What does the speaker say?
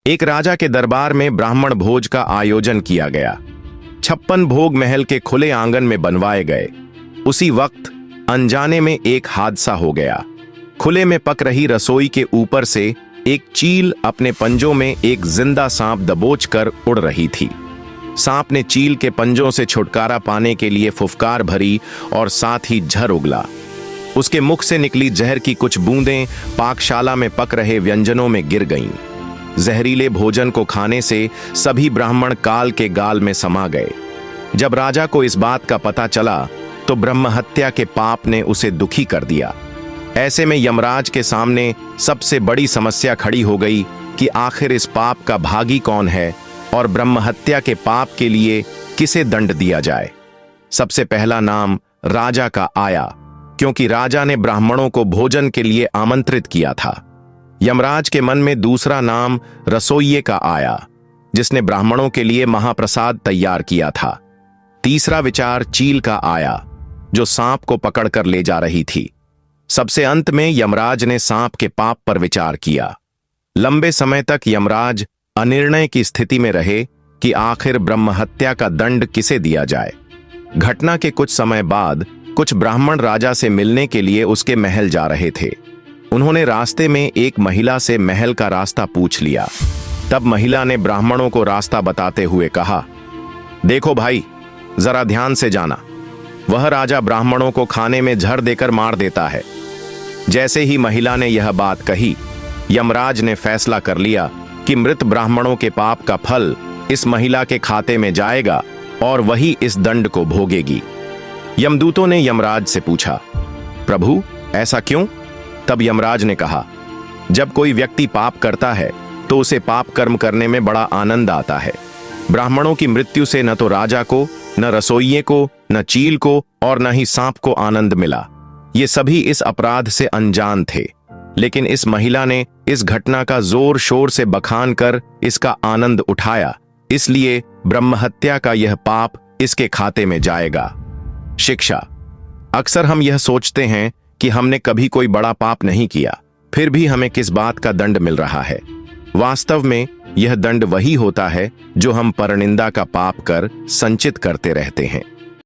एक राजा के दरबार में ब्राह्मण भोज का आयोजन किया गया। 56 भोग महल के खुले आंगन में बनवाए गए। उसी वक्त अनजाने में एक हादसा हो गया। खुले में पक रही रसोई के ऊपर से एक चील अपने पंजों में एक जिंदा सांप दबोचकर उड़ रही थी। सांप ने चील के पंजों से छुटकारा पाने के लिए फुफकार भरी और साथ ही झर उगला। उसके मुख से निकली जहर की कुछ बूंदें पाकशाला में पक रहे व्यंजनों में गिर गईं। जहरीले भोजन को खाने से सभी ब्राह्मण काल के गाल में समा गए। जब राजा को इस बात का पता चला तो ब्रह्म हत्या के पाप ने उसे दुखी कर दिया। ऐसे में यमराज के सामने सबसे बड़ी समस्या खड़ी हो गई कि आखिर इस पाप का भागी कौन है और ब्रह्म हत्या के पाप के लिए किसे दंड दिया जाए। सबसे पहला नाम राजा का आया, क्योंकि राजा ने ब्राह्मणों को भोजन के लिए आमंत्रित किया था। यमराज के मन में दूसरा नाम रसोइये का आया, जिसने ब्राह्मणों के लिए महाप्रसाद तैयार किया था। तीसरा विचार चील का आया, जो सांप को पकड़कर ले जा रही थी। सबसे अंत में यमराज ने सांप के पाप पर विचार किया। लंबे समय तक यमराज अनिर्णय की स्थिति में रहे कि आखिर ब्रह्म हत्या का दंड किसे दिया जाए। घटना के कुछ समय बाद कुछ ब्राह्मण राजा से मिलने के लिए उसके महल जा रहे थे। उन्होंने रास्ते में एक महिला से महल का रास्ता पूछ लिया। तब महिला ने ब्राह्मणों को रास्ता बताते हुए कहा, देखो भाई, जरा ध्यान से जाना। वह राजा ब्राह्मणों को खाने में झर देकर मार देता है। जैसे ही महिला ने यह बात कही, यमराज ने फैसला कर लिया कि मृत ब्राह्मणों के पाप का फल इस महिला के खाते में जाएगा और वही इस दंड को भोगेगी। यमदूतों ने यमराज से पूछा, प्रभु, ऐसा क्यों? तब यमराज ने कहा, जब कोई व्यक्ति पाप करता है तो उसे पाप कर्म करने में बड़ा आनंद आता है। ब्राह्मणों की मृत्यु से न तो राजा को, न रसोइये को, न चील को और न ही सांप को आनंद मिला। ये सभी इस अपराध से अनजान थे, लेकिन इस महिला ने इस घटना का जोर शोर से बखान कर इसका आनंद उठाया। इसलिए ब्रह्म हत्या का यह पाप इसके खाते में जाएगा। शिक्षा। अक्सर हम यह सोचते हैं कि हमने कभी कोई बड़ा पाप नहीं किया, फिर भी हमें किस बात का दंड मिल रहा है। वास्तव में यह दंड वही होता है जो हम परनिंदा का पाप कर संचित करते रहते हैं।